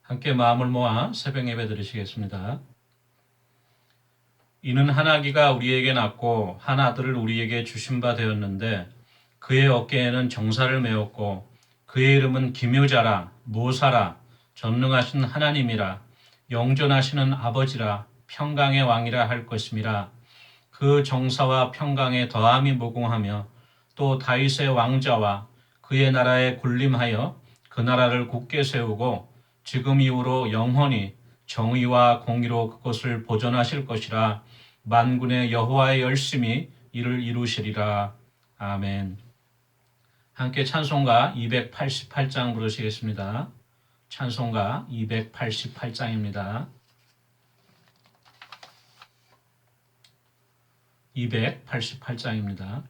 함께 마음을 모아 새벽 예배 드리시겠습니다. 이는 한 아기가 우리에게 낳고 한 아들을 우리에게 주신 바 되었는데 그의 어깨에는 정사를 메었고 그의 이름은 기묘자라 모사라 전능하신 하나님이라 영존하시는 아버지라 평강의 왕이라 할 것임이라. 그 정사와 평강에 더함이 무궁하며 또 다윗의 왕자와 그의 나라에 군림하여 그 나라를 굳게 세우고 지금 이후로 영원히 정의와 공의로 그것을 보존하실 것이라. 만군의 여호와의 열심히 이를 이루시리라. 아멘. 함께 찬송가 288장 부르시겠습니다. 찬송가 288장입니다. 288장입니다.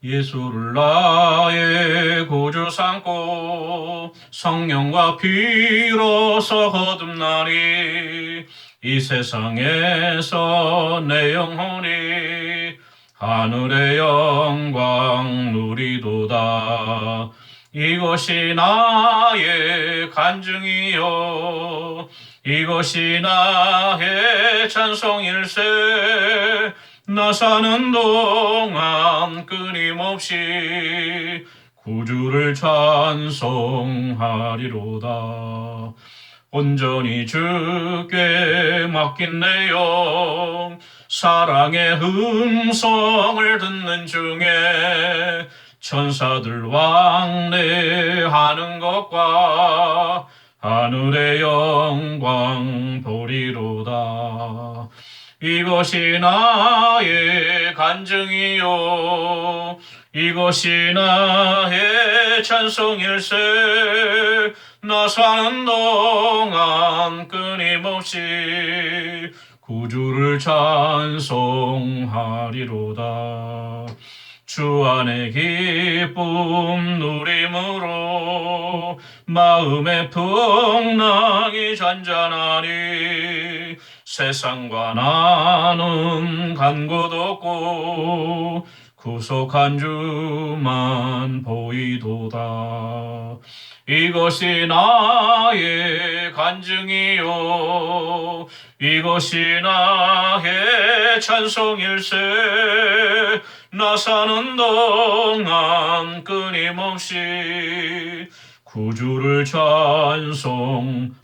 예수를 나의 구주 삼고 성령과 피로서 거듭나니 이 세상에서 내 영혼이 하늘의 영광 누리도다. 이것이 나의 간증이요 이것이 나의 찬송일세. 나 사는 동안 끊임없이 구주를 찬송하리로다. 온전히 주께 맡긴 내 영 사랑의 음성을 듣는 중에 천사들 왕래하는 것과 하늘의 영광 보리로다. 이것이 나의 간증이요 이것이 나의 찬송일세. 나 사는 동안 끊임없이 구주를 찬송하리로다. 주 안의 기쁨 누림으로 마음의 풍랑이 잔잔하니 세상과 나는 간 곳 없고 구속한 주만 보이도다. 이것이 나의 간증이요 이것이 나의 찬송일세. 나 사는 동안 끊임없이 구주를 찬송하리로다.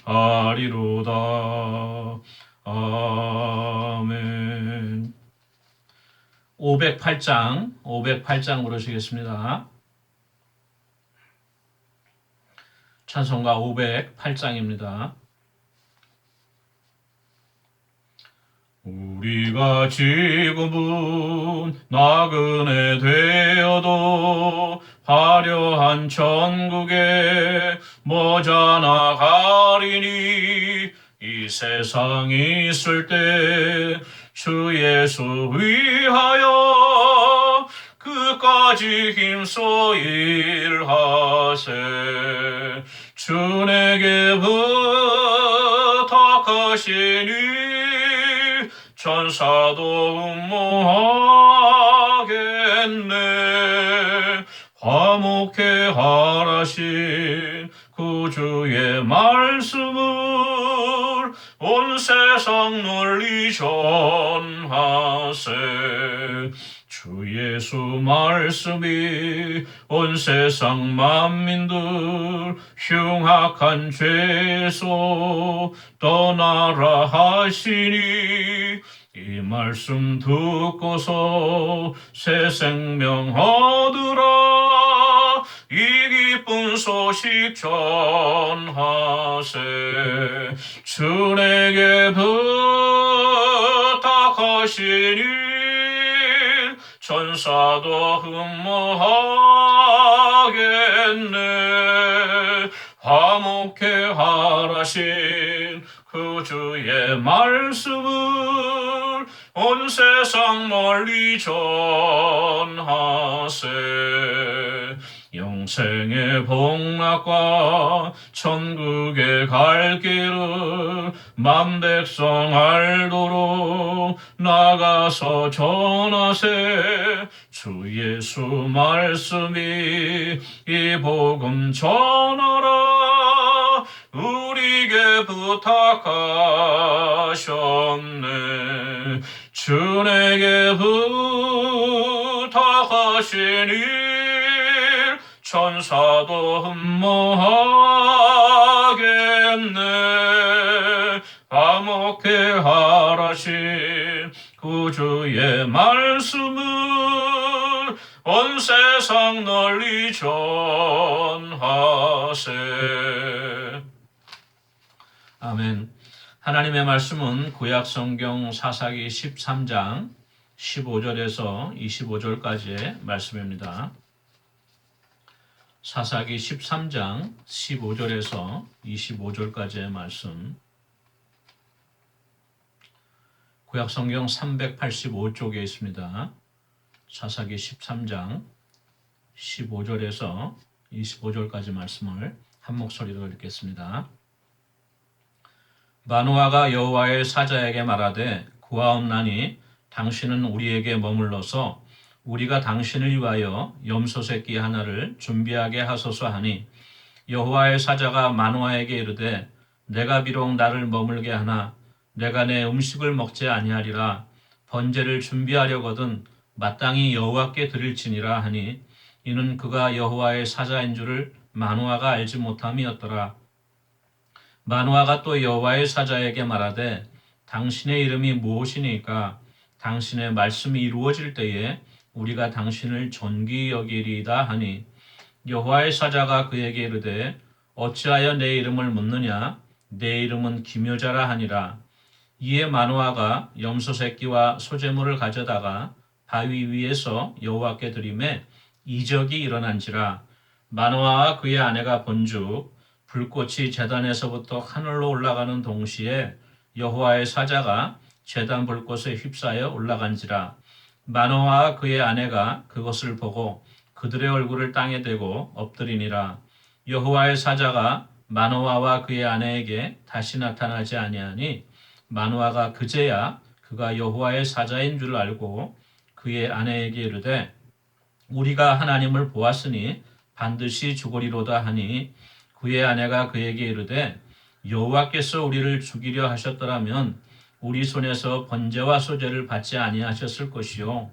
아멘. 508장 부르시겠습니다. 찬송가 508장입니다. 우리가 지금은 나그네 되어도 화려한 천국에 머지않아 가리니 이 세상 있을 때 주 예수 위하여 끝까지 힘써 일하세. 주 내게 부탁하시니 천사도 음모하겠네. 화목해 하라신 구주의 말씀을 온 세상 널리 전하세. 주 예수 말씀이 온 세상 만민들 흉악한 죄소 떠나라 하시니 이 말씀 듣고서 새 생명 얻으라. 이 기쁜 소식 전하세. 주 내게 부탁하시니 천사도 흠모하겠네. 화목해 하라신 그 주의 말씀을 온 세상 널리 전하세. 영생의 복락과 천국에 갈 길을 만 백성 알도록 나가서 전하세. 주 예수 말씀이 이 복음 전하라. 부탁하셨네. 주 내게 부탁하신 일 천사도 흠모하겠네. 화목해 하라신 구주의 말씀을 온 세상 널리 전하세. 아멘. 하나님의 말씀은 구약 성경 사사기 13장 15절에서 25절까지의 말씀입니다. 사사기 13장 15절에서 25절까지의 말씀. 구약 성경 385쪽에 있습니다. 사사기 13장 15절에서 25절까지 말씀을 한 목소리로 읽겠습니다. 마노아가 여호와의 사자에게 말하되 구하옵나니 당신은 우리에게 머물러서 우리가 당신을 위하여 염소 새끼 하나를 준비하게 하소서 하니 여호와의 사자가 마노아에게 이르되 내가 비록 나를 머물게 하나 내가 내 음식을 먹지 아니하리라. 번제를 준비하려거든 마땅히 여호와께 드릴지니라 하니 이는 그가 여호와의 사자인 줄을 마노아가 알지 못함이었더라. 마노아가 또 여호와의 사자에게 말하되 당신의 이름이 무엇이니까 당신의 말씀이 이루어질 때에 우리가 당신을 존귀 여기리이다 하니 여호와의 사자가 그에게 이르되 어찌하여 내 이름을 묻느냐 내 이름은 기묘자라 하니라. 이에 마노아가 염소 새끼와 소제물을 가져다가 바위 위에서 여호와께 드리매 이적이 일어난지라. 마노아와 그의 아내가 본즉 불꽃이 제단에서부터 하늘로 올라가는 동시에 여호와의 사자가 제단 불꽃에 휩싸여 올라간지라. 마노아와 그의 아내가 그것을 보고 그들의 얼굴을 땅에 대고 엎드리니라. 여호와의 사자가 마노아와 그의 아내에게 다시 나타나지 아니하니 마노아가 그제야 그가 여호와의 사자인 줄 알고 그의 아내에게 이르되 우리가 하나님을 보았으니 반드시 죽으리로다 하니 그의 아내가 그에게 이르되 여호와께서 우리를 죽이려 하셨더라면 우리 손에서 번제와 소제를 받지 아니하셨을 것이요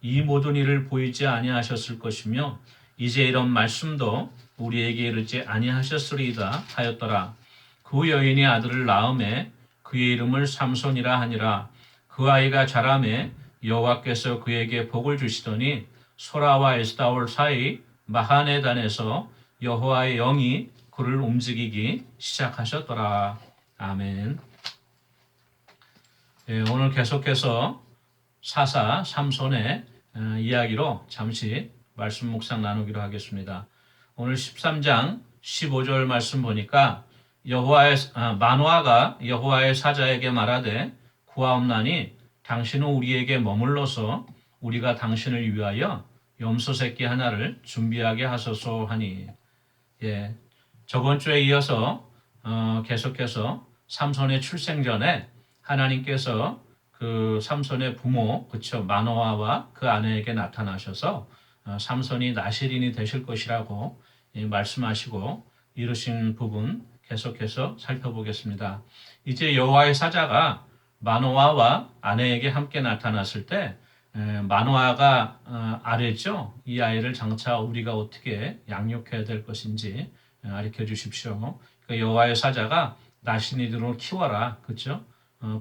이 모든 일을 보이지 아니하셨을 것이며 이제 이런 말씀도 우리에게 이르지 아니하셨으리이다 하였더라. 그 여인이 아들을 낳음에 그의 이름을 삼손이라 하니라. 그 아이가 자라매 여호와께서 그에게 복을 주시더니 소라와 에스다올 사이 마하네단에서 여호와의 영이 그를 움직이기 시작하셨더라. 아멘. 오늘 계속해서 사사 삼손의 이야기로 잠시 말씀 묵상 나누기로 하겠습니다. 오늘 13장 15절 말씀 보니까 마노아가 여호와의 사자에게 말하되 구하옵나니 당신은 우리에게 머물러서 우리가 당신을 위하여 염소 새끼 하나를 준비하게 하소서 하니 저번 주에 이어서 계속해서 삼손의 출생 전에 하나님께서 그 삼손의 부모 마노아와 그 아내에게 나타나셔서 삼손이 나실인이 되실 것이라고 말씀하시고 이루신 부분 계속해서 살펴보겠습니다. 이제 여호와의 사자가 마노아와 아내에게 함께 나타났을 때 마노아가 아뢰죠. 이 아이를 장차 우리가 어떻게 양육해야 될 것인지 가르쳐 주십시오. 그러니까 여호와의 사자가 나신이들을 키워라. 그렇죠?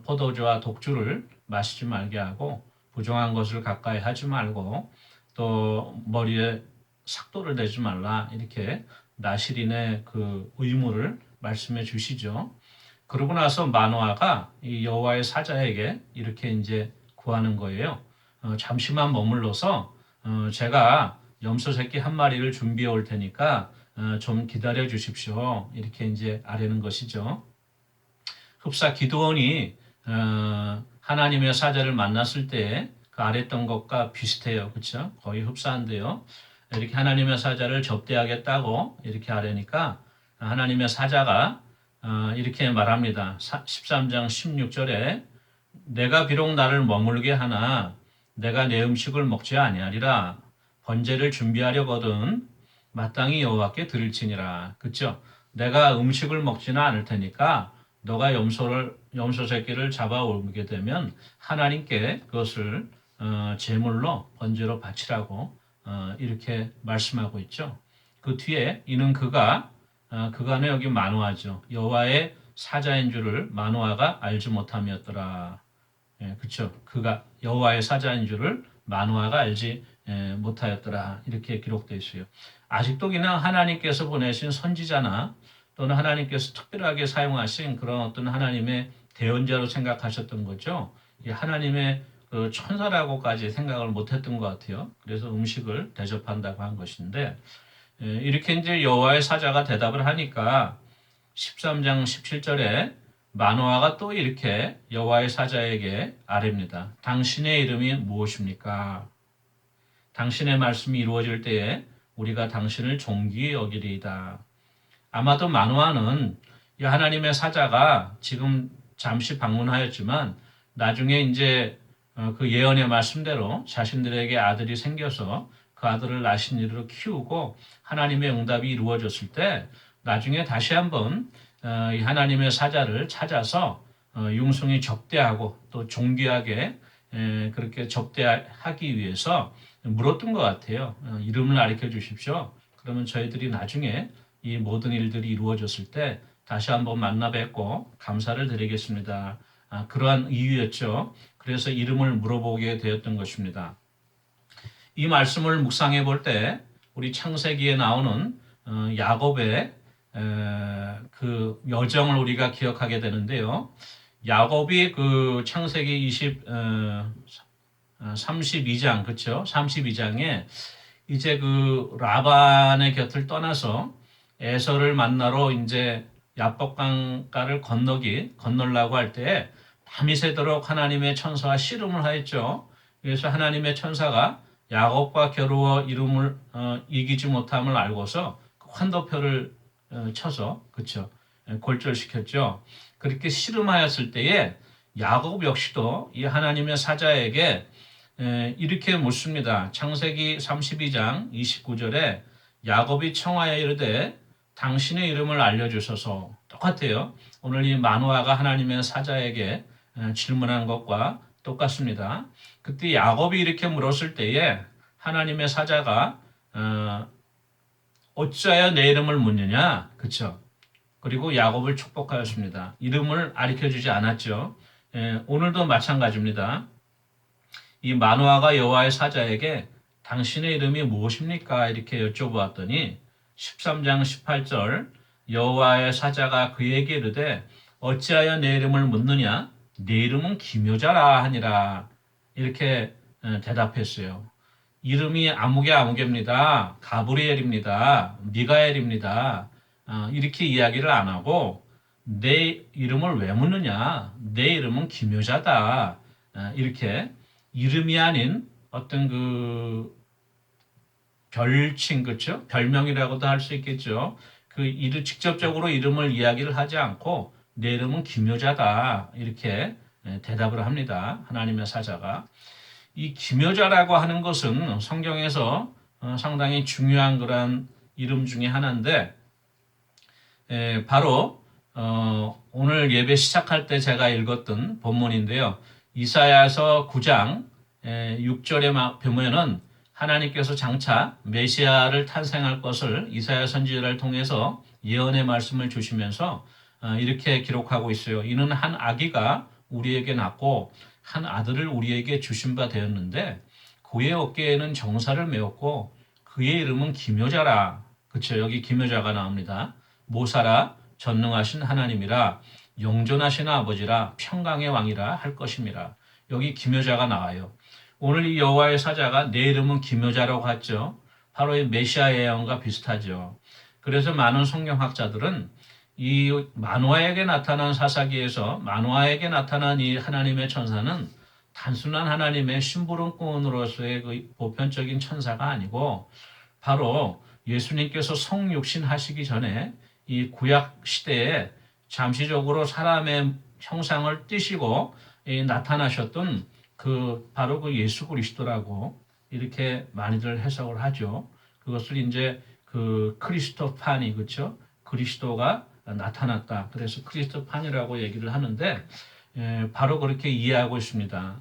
포도주와 독주를 마시지 말게 하고 부정한 것을 가까이 하지 말고 또 머리에 삭도를 내지 말라. 이렇게 나실인의 그 의무를 말씀해 주시죠. 그러고 나서 마노아가 이 여호와의 사자에게 이렇게 이제 구하는 거예요. 잠시만 머물러서 제가 염소 새끼 한 마리를 준비해 올 테니까 좀 기다려 주십시오. 이렇게 이제 아뢰는 것이죠. 흡사 기드온이 하나님의 사자를 만났을 때 그 아랬던 것과 비슷해요. 그렇죠? 거의 흡사한데요. 이렇게 하나님의 사자를 접대하겠다고 이렇게 아뢰니까 하나님의 사자가 이렇게 말합니다. 13장 16절에 내가 비록 나를 머물게 하나 내가 내 음식을 먹지 아니하리라. 번제를 준비하려거든 마땅히 여호와께 드릴지니라. 그렇죠? 내가 음식을 먹지는 않을 테니까 너가 염소 새끼를 잡아오게 되면 하나님께 그것을 제물로 번제로 바치라고 이렇게 말씀하고 있죠. 그 뒤에 이는 그가는 여기 만화죠. 여호와의 사자인 줄을 만화가 알지 못함이었더라. 예, 그렇죠. 그가 여호와의 사자인 줄을 만화가 알지 못하였더라. 이렇게 기록되어 있어요. 아직도 그냥 하나님께서 보내신 선지자나 또는 하나님께서 특별하게 사용하신 그런 어떤 하나님의 대언자로 생각하셨던 거죠. 하나님의 그 천사라고까지 생각을 못했던 것 같아요. 그래서 음식을 대접한다고 한 것인데 이렇게 이제 여호와의 사자가 대답을 하니까 13장 17절에 마노아가 또 이렇게 여호와의 사자에게 아뢰입니다. 당신의 이름이 무엇입니까? 당신의 말씀이 이루어질 때에 우리가 당신을 존귀히 여기리이다. 아마도 마노아는 이 하나님의 사자가 지금 잠시 방문하였지만 나중에 이제 그 예언의 말씀대로 자신들에게 아들이 생겨서 그 아들을 낳으신 이로 키우고 하나님의 응답이 이루어졌을 때 나중에 다시 한번 이 하나님의 사자를 찾아서 융숭이 접대하고 또 존귀하게 그렇게 접대하기 위해서 물었던 것 같아요. 이름을 가르쳐 주십시오. 그러면 저희들이 나중에 이 모든 일들이 이루어졌을 때 다시 한번 만나 뵙고 감사를 드리겠습니다. 그러한 이유였죠. 그래서 이름을 물어보게 되었던 것입니다. 이 말씀을 묵상해 볼 때 우리 창세기에 나오는 야곱의 그 여정을 우리가 기억하게 되는데요. 야곱이 그 창세기 32장 그렇죠? 32장에 이제 그 라반의 곁을 떠나서 에서를 만나러 이제 야복강가를 건너려고 할 때에 밤이 새도록 하나님의 천사와 씨름을 하였죠. 그래서 하나님의 천사가 야곱과 겨루어 이름을 이기지 못함을 알고서 환도표를 쳐서 그렇죠. 골절시켰죠. 그렇게 씨름하였을 때에 야곱 역시도 이 하나님의 사자에게 이렇게 묻습니다. 창세기 32장 29절에 야곱이 청하여 이르되 당신의 이름을 알려주소서. 똑같아요. 오늘 이 마노아가 하나님의 사자에게 질문한 것과 똑같습니다. 그때 야곱이 이렇게 물었을 때에 하나님의 사자가 어찌하여 내 이름을 묻느냐? 그렇죠. 그리고 야곱을 축복하였습니다. 이름을 알려주지 않았죠. 오늘도 마찬가지입니다. 이 마노아가 여호와의 사자에게 당신의 이름이 무엇입니까? 이렇게 여쭤보았더니 13장 18절 여호와의 사자가 그에게 이르되 어찌하여 내 이름을 묻느냐? 내 이름은 기묘자라 하니라. 이렇게 대답했어요. 이름이 아무개입니다. 가브리엘입니다. 미가엘입니다. 이렇게 이야기를 안 하고 내 이름을 왜 묻느냐? 내 이름은 기묘자다. 이렇게 이름이 아닌 어떤 그 별칭 그렇죠? 별명이라고도 할 수 있겠죠. 직접적으로 이름을 이야기를 하지 않고 내 이름은 기묘자다. 이렇게 대답을 합니다. 하나님의 사자가. 이 기묘자라고 하는 것은 성경에서 상당히 중요한 그런 이름 중에 하나인데 바로 오늘 예배 시작할 때 제가 읽었던 본문인데요. 이사야서 9장 6절에 보면은 하나님께서 장차 메시아를 탄생할 것을 이사야 선지자를 통해서 예언의 말씀을 주시면서 이렇게 기록하고 있어요. 이는 한 아기가 우리에게 낳고 한 아들을 우리에게 주신 바 되었는데 그의 어깨에는 정사를 메었고 그의 이름은 기묘자라. 그렇죠. 여기 기묘자가 나옵니다. 모사라 전능하신 하나님이라 영존하신 아버지라 평강의 왕이라 할 것임이라. 여기 기묘자가 나와요. 오늘 이 여호와의 사자가 내 이름은 기묘자라고 했죠. 바로 이 메시아 예언과 비슷하죠. 그래서 많은 성경학자들은 이 마노아에게 나타난 사사기에서 마노아에게 나타난 이 하나님의 천사는 단순한 하나님의 심부름꾼으로서의 그 보편적인 천사가 아니고 바로 예수님께서 성육신 하시기 전에 이 구약 시대에 잠시적으로 사람의 형상을 띠시고 나타나셨던 바로 그 예수 그리스도라고 이렇게 많이들 해석을 하죠. 그것을 이제 그 크리스토파니 그렇죠? 그리스도가 나타났다. 그래서 크리스토판이라고 얘기를 하는데 바로 그렇게 이해하고 있습니다.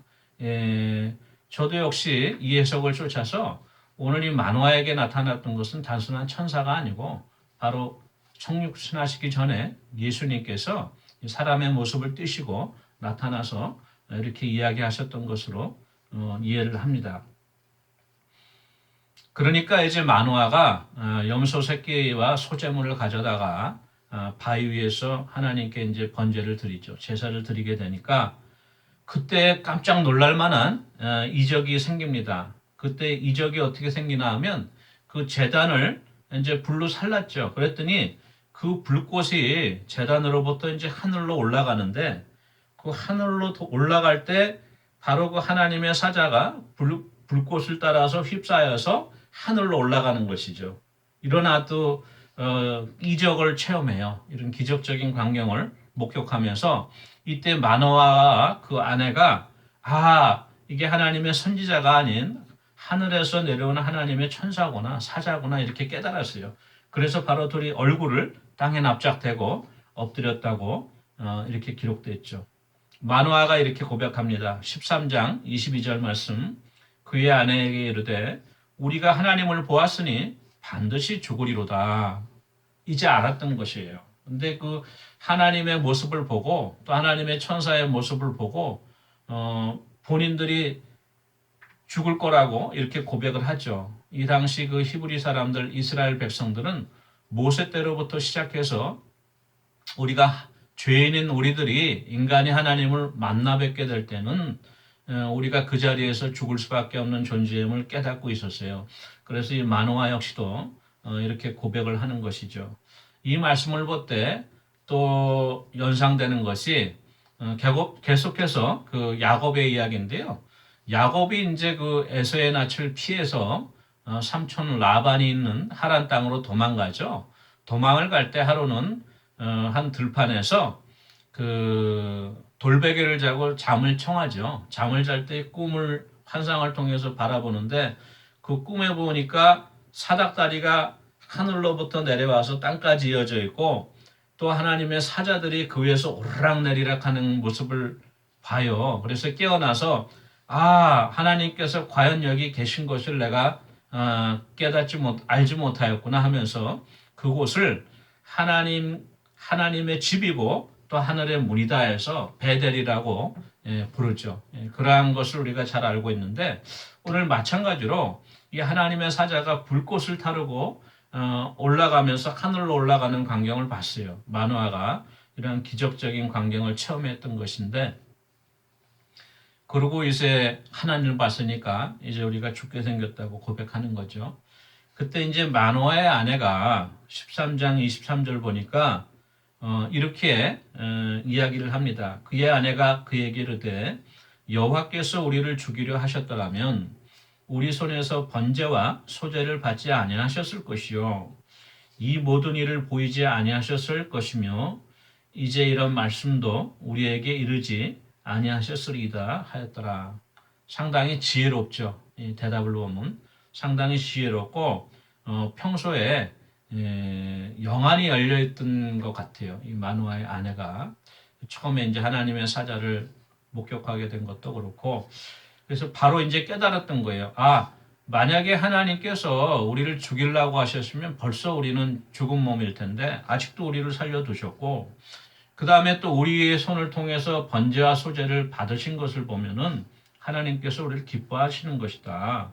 저도 역시 이 해석을 쫓아서 오늘 이 만화에게 나타났던 것은 단순한 천사가 아니고 바로 성육신하시기 전에 예수님께서 사람의 모습을 띠시고 나타나서 이렇게 이야기하셨던 것으로 이해를 합니다. 그러니까 이제 마노아가 염소 새끼와 소재물을 가져다가 바위 위에서 하나님께 이제 번제를 드리죠. 제사를 드리게 되니까 그때 깜짝 놀랄 만한 이적이 생깁니다. 그때 이적이 어떻게 생기나 하면 그 제단을 이제 불로 살랐죠. 그랬더니 그 불꽃이 제단으로부터 이제 하늘로 올라가는데 그 하늘로 올라갈 때 바로 그 하나님의 사자가 불꽃을 따라서 휩싸여서 하늘로 올라가는 것이죠. 일어나 또 이적을 체험해요. 이런 기적적인 광경을 목격하면서 이때 마노아와 그 아내가 이게 하나님의 선지자가 아닌 하늘에서 내려오는 하나님의 천사구나 사자구나 이렇게 깨달았어요. 그래서 바로 둘이 얼굴을 땅에 납작대고 엎드렸다고 이렇게 기록됐죠. 마노아가 이렇게 고백합니다. 13장 22절 말씀. 그의 아내에게 이르되 우리가 하나님을 보았으니 반드시 죽으리로다. 이제 알았던 것이에요. 근데 그 하나님의 모습을 보고 또 하나님의 천사의 모습을 보고 본인들이 죽을 거라고 이렇게 고백을 하죠. 이 당시 그 히브리 사람들, 이스라엘 백성들은 모세 때로부터 시작해서 우리가 죄인인 우리들이 인간이 하나님을 만나 뵙게 될 때는 우리가 그 자리에서 죽을 수밖에 없는 존재임을 깨닫고 있었어요. 그래서 이 마노아 역시도 이렇게 고백을 하는 것이죠. 이 말씀을 볼 때 또 연상되는 것이 계속해서 그 야곱의 이야기인데요. 야곱이 이제 그 에서의 낯을 피해서 삼촌 라반이 있는 하란 땅으로 도망가죠. 도망을 갈 때 하루는 한 들판에서 그 돌베개를 자고 잠을 청하죠. 잠을 잘 때 꿈을 환상을 통해서 바라보는데 그 꿈에 보니까 사닥다리가 하늘로부터 내려와서 땅까지 이어져 있고 또 하나님의 사자들이 그 위에서 오르락내리락 하는 모습을 봐요. 그래서 깨어나서 하나님께서 과연 여기 계신 것을 내가 알지 못하였구나 하면서 그곳을 하나님의 집이고 또 하늘의 문이다 해서 베델이라고 부르죠. 그러한 것을 우리가 잘 알고 있는데 오늘 마찬가지로 이 하나님의 사자가 불꽃을 타르고 올라가면서 하늘로 올라가는 광경을 봤어요. 마노아가 이런 기적적인 광경을 체험했던 것인데 그리고 이제 하나님을 봤으니까 이제 우리가 죽게 생겼다고 고백하는 거죠. 그때 이제 마노아의 아내가 13장 23절 보니까 이렇게 이야기를 합니다. 그의 아내가 그에게 이르되 여호와께서 우리를 죽이려 하셨더라면 우리 손에서 번제와 소제를 받지 아니하셨을 것이요 이 모든 일을 보이지 아니하셨을 것이며 이제 이런 말씀도 우리에게 이르지 아니하셨으리이다 하였더라. 상당히 지혜롭죠. 이 대답을 보면 상당히 지혜롭고 평소에 영안이 열려있던 것 같아요. 이 마노아의 아내가 처음에 이제 하나님의 사자를 목격하게 된 것도 그렇고 그래서 바로 이제 깨달았던 거예요. 만약에 하나님께서 우리를 죽이려고 하셨으면 벌써 우리는 죽은 몸일 텐데 아직도 우리를 살려두셨고 그 다음에 또 우리의 손을 통해서 번제와 소제를 받으신 것을 보면은 하나님께서 우리를 기뻐하시는 것이다.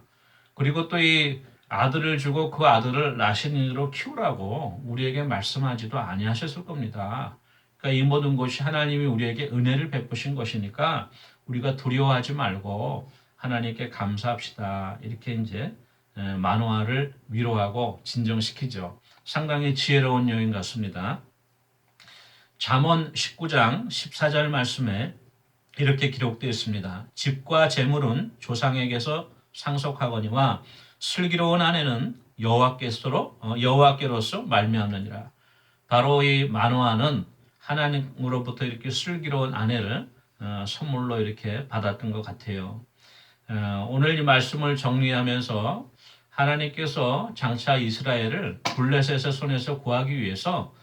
그리고 또 이 아들을 주고 그 아들을 나신인으로 키우라고 우리에게 말씀하지도 아니하셨을 겁니다. 그러니까 이 모든 것이 하나님이 우리에게 은혜를 베푸신 것이니까 우리가 두려워하지 말고 하나님께 감사합시다. 이렇게 이제 마노아를 위로하고 진정시키죠. 상당히 지혜로운 여인 같습니다. 잠언 19장 14절 말씀에 이렇게 기록되어 있습니다. 집과 재물은 조상에게서 상속하거니와 슬기로운 아내는 여호와께로서 말미암느니라. 바로 이 마노아는 하나님으로부터 이렇게 슬기로운 아내를 선물로 이렇게 받았던 것 같아요. 오늘 이 말씀을 정리하면서 하나님께서 장차 이스라엘을 블레셋의 손에서 구하기 위해서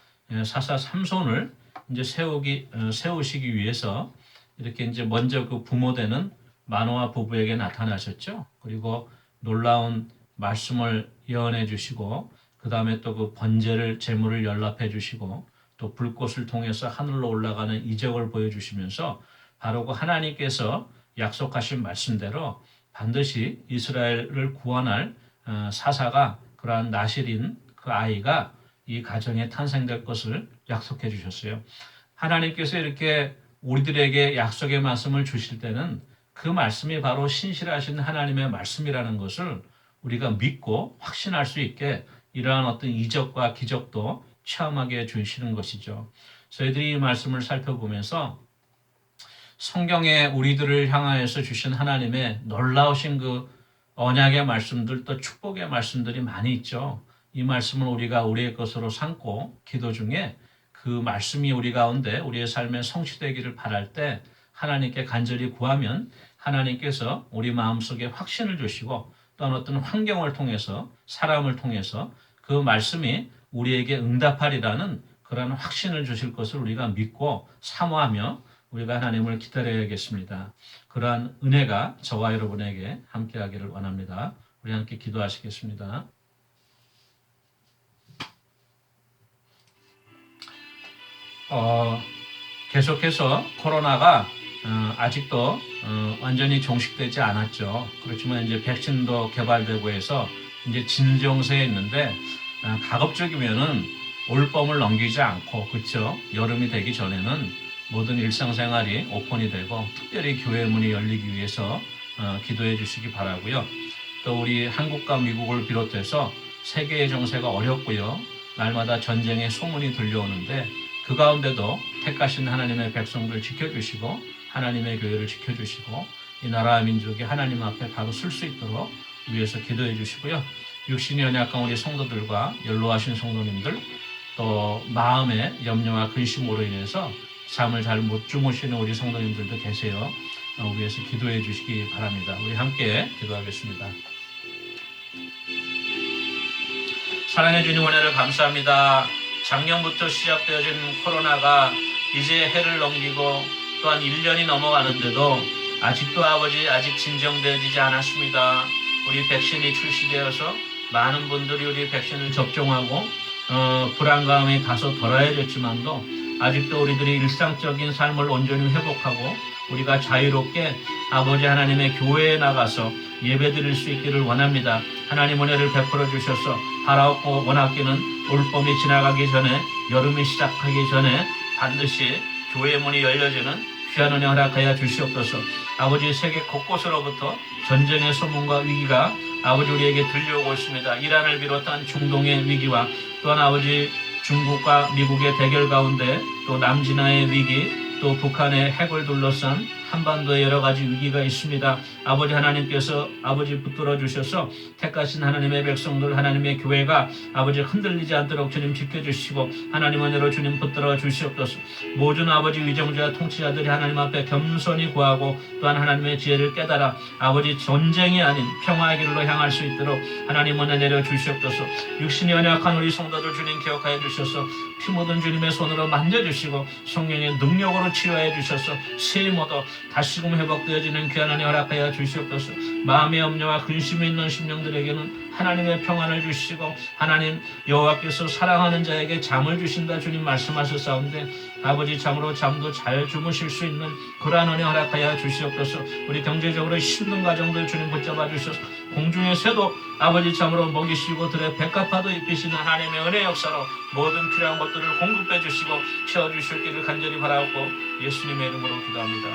사사 삼손을 이제 세우시기 위해서 이렇게 이제 먼저 그 부모되는 마노아 부부에게 나타나셨죠. 그리고 놀라운 말씀을 예언해 주시고 그 다음에 또 그 번제를 제물을 연락해 주시고 또 불꽃을 통해서 하늘로 올라가는 이적을 보여주시면서 바로 그 하나님께서 약속하신 말씀대로 반드시 이스라엘을 구원할 사사가 그러한 나실인 그 아이가 이 가정에 탄생될 것을 약속해 주셨어요. 하나님께서 이렇게 우리들에게 약속의 말씀을 주실 때는 그 말씀이 바로 신실하신 하나님의 말씀이라는 것을 우리가 믿고 확신할 수 있게 이러한 어떤 이적과 기적도 체험하게 해주시는 것이죠. 저희들이 이 말씀을 살펴보면서 성경에 우리들을 향하여서 주신 하나님의 놀라우신 그 언약의 말씀들 또 축복의 말씀들이 많이 있죠. 이 말씀을 우리가 우리의 것으로 삼고 기도 중에 그 말씀이 우리 가운데 우리의 삶에 성취되기를 바랄 때 하나님께 간절히 구하면 하나님께서 우리 마음속에 확신을 주시고 또한 어떤 환경을 통해서 사람을 통해서 그 말씀이 우리에게 응답하리라는 그런 확신을 주실 것을 우리가 믿고 사모하며 우리가 하나님을 기다려야겠습니다. 그러한 은혜가 저와 여러분에게 함께하기를 원합니다. 우리 함께 기도하시겠습니다. 계속해서 코로나가 아직도 완전히 종식되지 않았죠. 그렇지만 이제 백신도 개발되고 해서 이제 진정세에 있는데 가급적이면은 올봄을 넘기지 않고 그렇죠. 여름이 되기 전에는 모든 일상생활이 오픈이 되고 특별히 교회 문이 열리기 위해서 기도해 주시기 바라고요. 또 우리 한국과 미국을 비롯해서 세계의 정세가 어렵고요. 날마다 전쟁의 소문이 들려오는데 그 가운데도 택하신 하나님의 백성들 지켜주시고 하나님의 교회를 지켜주시고 이 나라와 민족이 하나님 앞에 바로 설 수 있도록 위해서 기도해 주시고요. 육신이 연약한 우리 성도들과 연로하신 성도님들 또 마음의 염려와 근심으로 인해서 잠을 잘 못 주무시는 우리 성도님들도 계세요. 위해서 기도해 주시기 바랍니다. 우리 함께 기도하겠습니다. 사랑해 주님 은혜를 감사합니다. 작년부터 시작되어진 코로나가 이제 해를 넘기고 또한 1년이 넘어가는데도 아직도 아직 진정되어지지 않았습니다. 우리 백신이 출시되어서 많은 분들이 우리 백신을 접종하고 불안감이 다소 덜어졌지만도 아직도 우리들이 일상적인 삶을 온전히 회복하고 우리가 자유롭게 아버지 하나님의 교회에 나가서 예배드릴 수 있기를 원합니다. 하나님 은혜를 베풀어 주셔서 바라옵고 원하기는 올봄이 지나가기 전에 여름이 시작하기 전에 반드시 교회 문이 열려지는 귀한 은혜 허락하여 주시옵소서. 아버지 세계 곳곳으로부터 전쟁의 소문과 위기가 아버지 우리에게 들려오고 있습니다. 이란을 비롯한 중동의 위기와 또한 아버지 중국과 미국의 대결 가운데 또 남진아의 위기 또 북한의 핵을 둘러싼 한반도에 여러 가지 위기가 있습니다. 아버지 하나님께서 아버지 붙들어 주셔서 택하신 하나님의 백성들 하나님의 교회가 아버지 흔들리지 않도록 주님 지켜주시고 하나님 은혜로 주님 붙들어 주시옵소서. 모든 아버지 위정자 통치자들이 하나님 앞에 겸손히 구하고 또한 하나님의 지혜를 깨달아 아버지 전쟁이 아닌 평화의 길로 향할 수 있도록 하나님 은혜 내려 주시옵소서. 육신이 연약한 우리 성도들 주님 기억하여 주셔서 피 묻은 주님의 손으로 만져주시고 성령의 능력으로 치유하여 주셔서 세임 얻어 다시금 회복되어지는 귀한 은혜 허락하여 주시옵소서. 마음의 염려와 근심이 있는 심령들에게는 하나님의 평안을 주시고 하나님 여호와께서 사랑하는 자에게 잠을 주신다 주님 말씀하셨사온데 아버지 참으로 잠도 잘 주무실 수 있는 그러한 은혜 허락하여 주시옵소서. 우리 경제적으로 힘든 가정들 주님 붙잡아 주셔서 공중의 새도 아버지 참으로 먹이시고 들에 백합화도 입히시는 하나님의 은혜 역사로 모든 필요한 것들을 공급해 주시고 채워주실 길을 간절히 바라옵고 예수님의 이름으로 기도합니다.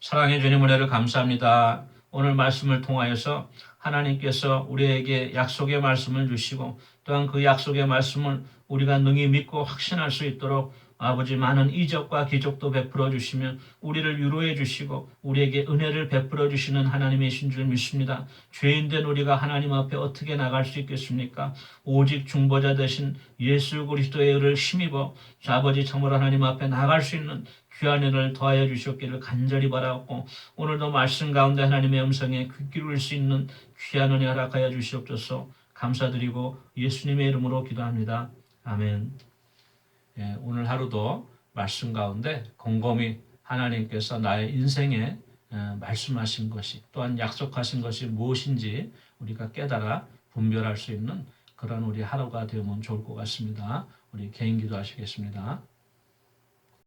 사랑해 주님 은혜를 감사합니다. 오늘 말씀을 통하여서 하나님께서 우리에게 약속의 말씀을 주시고 또한 그 약속의 말씀을 우리가 능히 믿고 확신할 수 있도록 아버지 많은 이적과 기적도 베풀어 주시며 우리를 위로해 주시고 우리에게 은혜를 베풀어 주시는 하나님이신 줄 믿습니다. 죄인된 우리가 하나님 앞에 어떻게 나갈 수 있겠습니까? 오직 중보자 되신 예수 그리스도의 의를 힘입어 아버지 참으로 하나님 앞에 나갈 수 있는 귀한 은혜를 더하여 주셨기를 간절히 바라옵고 오늘도 말씀 가운데 하나님의 음성에 귀 기울일 수 있는 귀한 은혜 허락하여 주시옵소서. 감사드리고 예수님의 이름으로 기도합니다. 아멘. 예, 오늘 하루도 말씀 가운데 곰곰이 하나님께서 나의 인생에 말씀하신 것이 또한 약속하신 것이 무엇인지 우리가 깨달아 분별할 수 있는 그런 우리 하루가 되면 좋을 것 같습니다. 우리 개인 기도하시겠습니다.